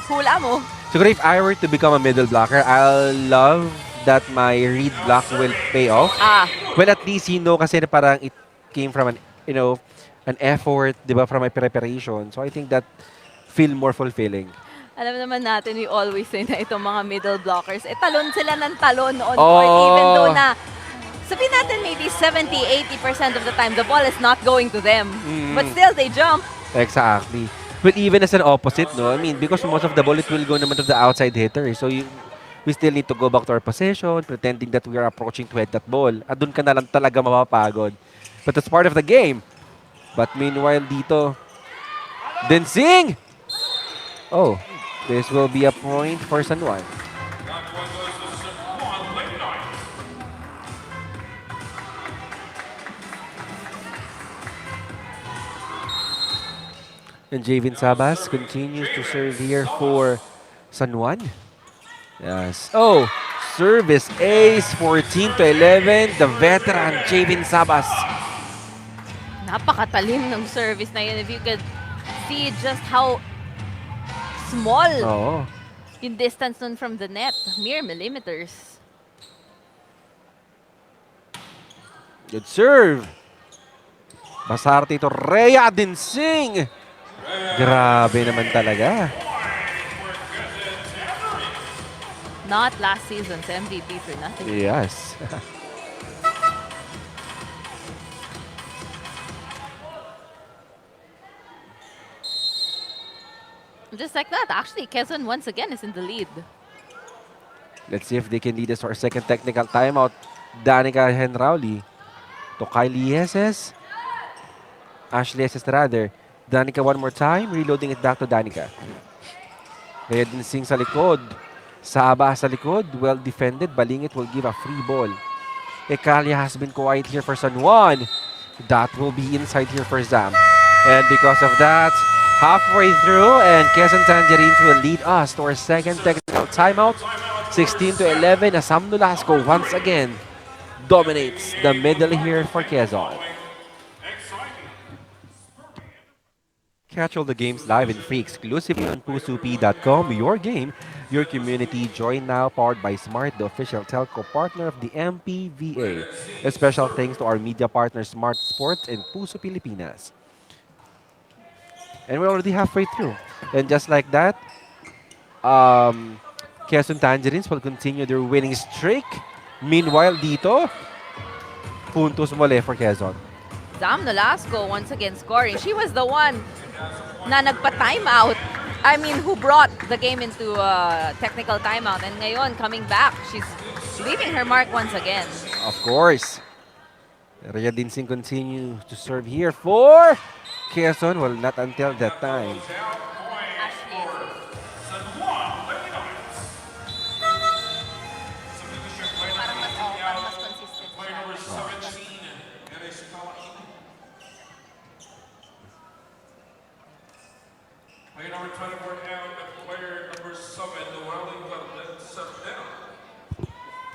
hula mo. Siguro if I were to become a middle blocker, I'll love that my read block will pay off. Well, at least you know kasi na parang it came from an, you know, an effort, di ba, from my preparation. So I think that feel more fulfilling. Alam naman natin, we always say na itong mga middle blockers, talon sila ng talon on court, even though na, sabihin natin maybe 70-80% of the time, the ball is not going to them. But still, they jump. Exactly. But even as an opposite, no? I mean, because most of the ball, it will go naman to the outside hitter. So we still need to go back to our possession, pretending that we are approaching to hit that ball. At dun ka na lang talaga mapapagod. But that's part of the game. But meanwhile, dito, Densing! Oh, this will be a point for San Juan. And Javin Sabas continues to serve here for San Juan. Yes. Oh, service ace, 14-11. The veteran Javin Sabas. Napakatalim ng service na yun. If you could see just how small yung distance nun from the net. Mere millimeters. Good serve. Basarte ito. Rhea Densing. Grabe naman talaga. Not last season's MVP for nothing. Yes. Just like that, actually, QUEZON once again is in the lead. Let's see if they can lead us to our second technical timeout. Danica Henrowley to Kylie SS. Ashley SS rather. Danica one more time, reloading it back to Danica. Rhea Densing sa likod. Saba sa likod, well defended. Balingit will give a free ball. Ekalia has been quiet here for San Juan. That will be inside here for Zam. And because of that, halfway through, and QUEZON Tangerines will lead us to our second technical timeout. 16-11, as Sam Nolasco once again dominates the middle here for QUEZON. Catch all the games live and free exclusively on pusup.com. Your game, your community. Join now, powered by Smart, the official telco partner of the MPVA. A special thanks to our media partner Smart Sports and Puso Pilipinas. And we're already halfway through. And just like that, QUEZON Tangerines will continue their winning streak. Meanwhile, dito, puntos muli for QUEZON. Zam Nolasco once again scoring. She was the one na nagpa-timeout. I mean, who brought the game into a technical timeout. And ngayon, coming back, she's leaving her mark once again. Of course. Rhea Densing continues to serve here for QUEZON. Well, not until that time.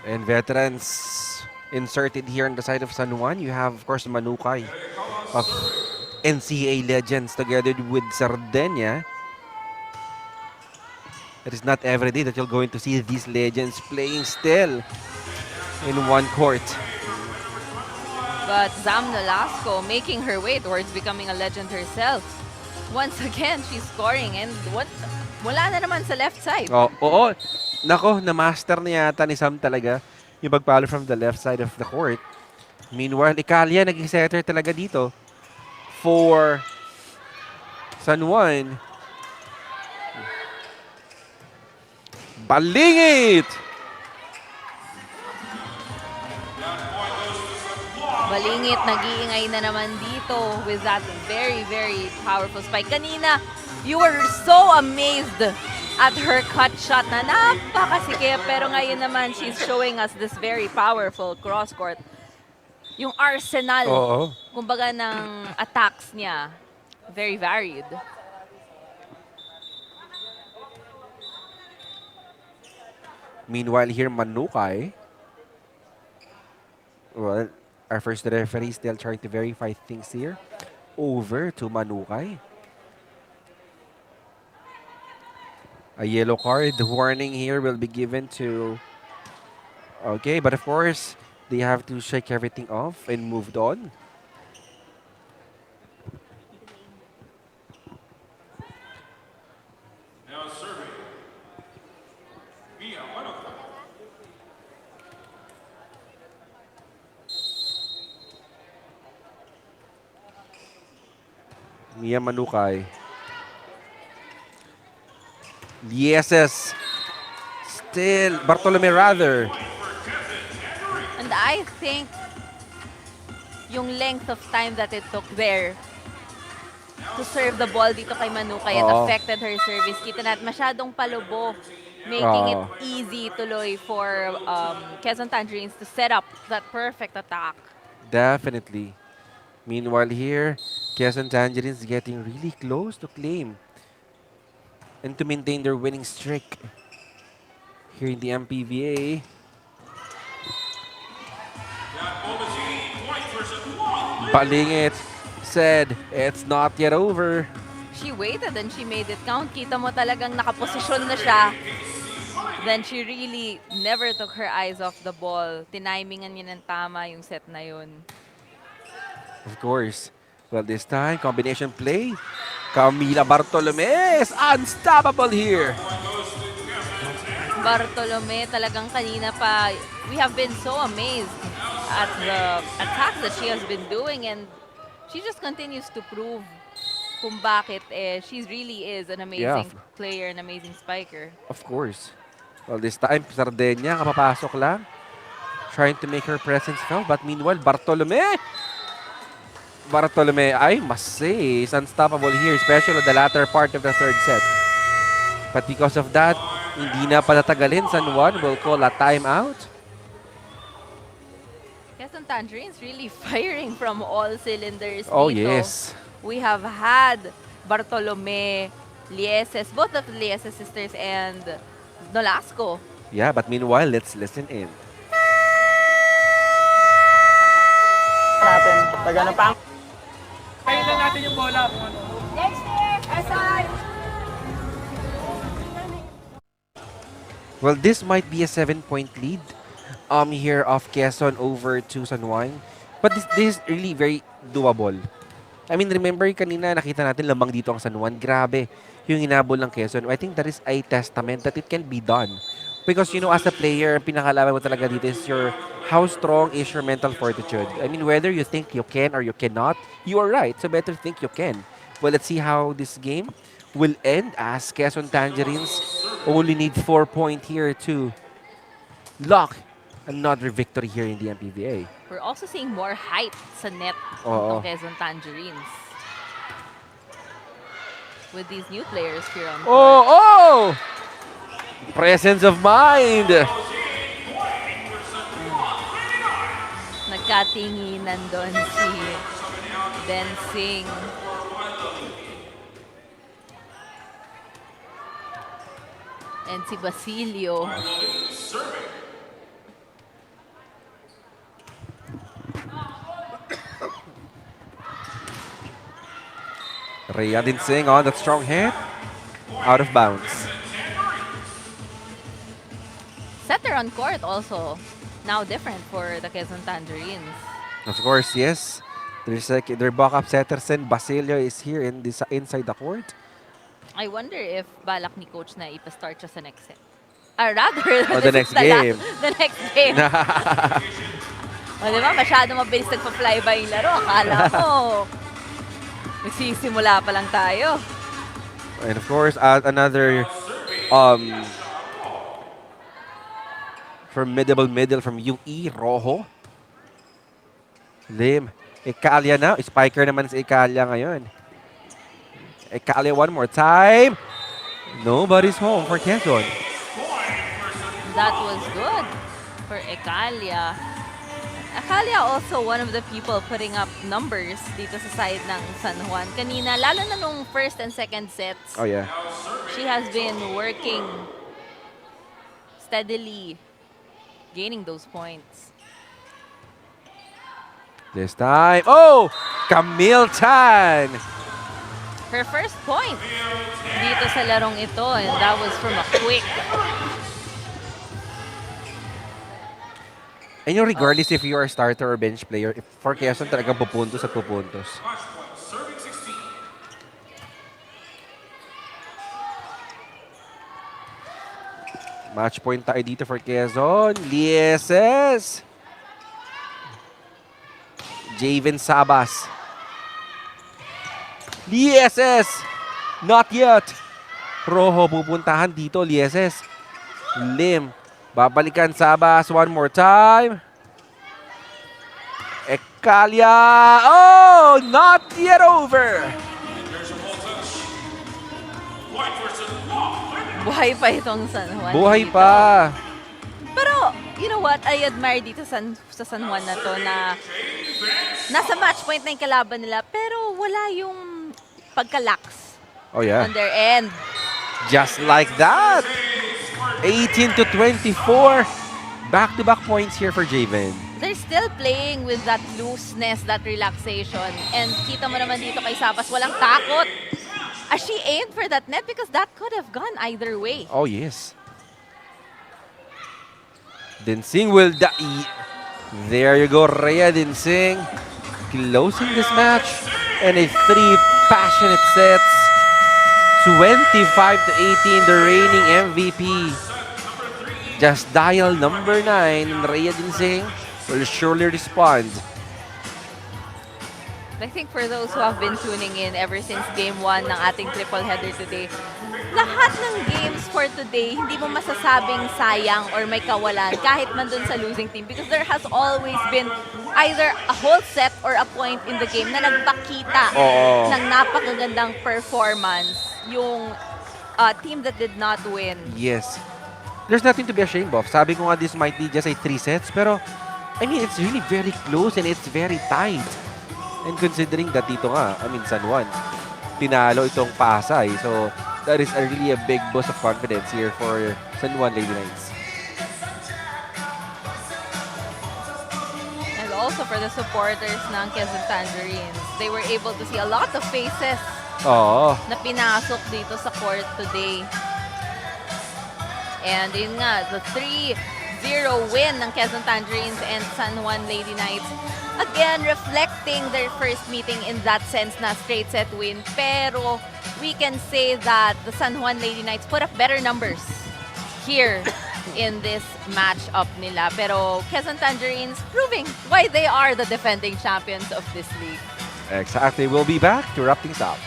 And veterans inserted here on the side of San Juan. You have, of course, Manukay of NCAA legends together with Sardenya. It is not every day that you're going to see these legends playing still in one court. But Zam Nolasco making her way towards becoming a legend herself. Once again, she's scoring and wala na naman sa left side. Oh, oo. Nako, na-master na yata ni Sam talaga yung pag-follow from the left side of the court. Meanwhile, Ikalia naging setter talaga dito for San Juan. Balingit! Balingit, nag-iingay na naman dito with that very, very powerful spike. Kanina, you were so amazed at her cut shot na napakasikip. Pero ngayon naman, she's showing us this very powerful cross-court. Yung arsenal, kumbaga, ng attacks niya, very varied. Meanwhile, here, Manukay. Well, our first referee still trying to verify things here. Over to Manukay. A yellow card warning here will be given to... Okay, but of course, they have to shake everything off and moved on. Mia Manukay. Lieses. Still, Bartolome rather. And I think yung length of time that it took there to serve the ball dito kay Manukay, it affected her service. Kita natin masyadong palubo, making it easy tuloy for Quezon Tangerines to set up that perfect attack. Definitely. Meanwhile here, Quezon Tangerines getting really close to claim and to maintain their winning streak here in the MPVA. Balingit said it's not yet over. She waited and she made it count. Kita mo talagang nakaposisyon na siya. Then she really never took her eyes off the ball. Tinimingan niya ng tama yung set na yun. Of course. Well, this time, combination play. Camila Bartolome is unstoppable here. Bartolome talagang kanina pa, we have been so amazed at the attacks that she has been doing, and she just continues to prove kung bakit she really is an amazing player, an amazing spiker. Of course. Well, this time, Sardenya, kapapasok lang. Trying to make her presence felt, but meanwhile, Bartolome, I must say, is unstoppable here, especially on the latter part of the third set. But because of that, hindi na patatagalin. San Juan will call a timeout. Quezon Tangerines really firing from all cylinders. Oh, dito. yes. We have had Bartolome, Lieses, both of the Lieses sisters, and Nolasco. Yeah, but meanwhile, let's listen in. Natin. Taga na pang. Kain lang natin yung bola. Next year, SI! Well, this might be a 7-point lead here of Quezon over to San Juan. But this is really very doable. I mean, remember kanina nakita natin lamang dito ang San Juan. Grabe yung hinabol ng Quezon. I think that is a testament that it can be done. Because, you know, as a player, pinakalaban mo talaga dito is how strong is your mental fortitude. I mean, whether you think you can or you cannot, you are right. So better think you can. Well, let's see how this game will end as Quezon Tangerines only need 4 points here to lock another victory here in the MPVA. We're also seeing more height sa net Oo. ng Quezon Tangerines. With these new players here on Oh! Presence of mind! Nagkatinginan doon si Densing. And si Basilio. Rhea Dinsing on that strong hit. Out of bounds. Setter on court also now different for the Quezon Tangerines. Of course, yes. There's like their backup setters and Basilio is here in this inside the court. I wonder if balak ni coach na ipa-start siya sa next set. Rather, The next game. The next game. O diba, masyado mabilis nagpa-flyby yung laro. Akala mo, nagsisimula pa lang tayo. And of course, another formidable middle from UE, Rojo. Lim. Ikalia na. Spiker naman si Ikalia ngayon. Ikalia one more time. Nobody's home for Quezon. That was good for Ekalia. Ekalia also one of the people putting up numbers dito sa side ng San Juan. Kanina, lalo na nung first and second sets, Oh, yeah. she has been working steadily, gaining those points. This time. Oh! Camille Tan! Her first point dito sa larong ito, and that was from a quick. And yung regardless if you are starter or bench player, if for Quezon talagang pupuntos at pupuntos. Match point tayo dito for Quezon. Lieses. Javen Sabas. Lieses. Not yet. Rojo pupuntahan dito. Lieses. Lim. Babalikan Sabas one more time. Ekalia. Oh, not yet over. Buhay pa itong San Juan. Buhay dito. pa. Pero, you know what? I admire dito sa San Juan na to na nasa match point na yung kalaban nila pero wala yung pagka-lax Oh yeah. on their end. Just like that. 18 to 24. Back-to-back points here for Javen. They're still playing with that looseness, that relaxation. And kita mo naman dito kay Sabas, walang takot. As she aimed for that net because that could have gone either way. Oh, yes. Dinsing will there you go, Rhea Dinsing. Closing this match. And a 3 passionate sets. 25 to 18, the reigning MVP. Just dial number 9, Rhea Dinsing will surely respond. I think for those who have been tuning in ever since game 1 ng ating triple header today, lahat ng games for today, hindi mo masasabing sayang or may kawalan kahit man dun sa losing team because there has always been either a whole set or a point in the game na nagpakita ng napakagandang performance yung team that did not win. Yes. There's nothing to be ashamed of. Sabi ko nga this might be just a 3 sets pero I mean it's really very close and it's very tight. And considering that dito nga, I mean San Juan, tinalo itong Pasay. So that is really a big boost of confidence here for San Juan Lady Knights. And also for the supporters ng Quezon Tangerines, they were able to see a lot of faces na pinasok dito sa court today. And yun nga, the 3-0 win ng Quezon Tangerines and San Juan Lady Knights. Again, reflecting their first meeting in that sense na straight set win. Pero we can say that the San Juan Lady Knights put up better numbers here in this matchup nila. Pero Quezon Tangerines proving why they are the defending champions of this league. Exactly. We'll be back to wrap things up.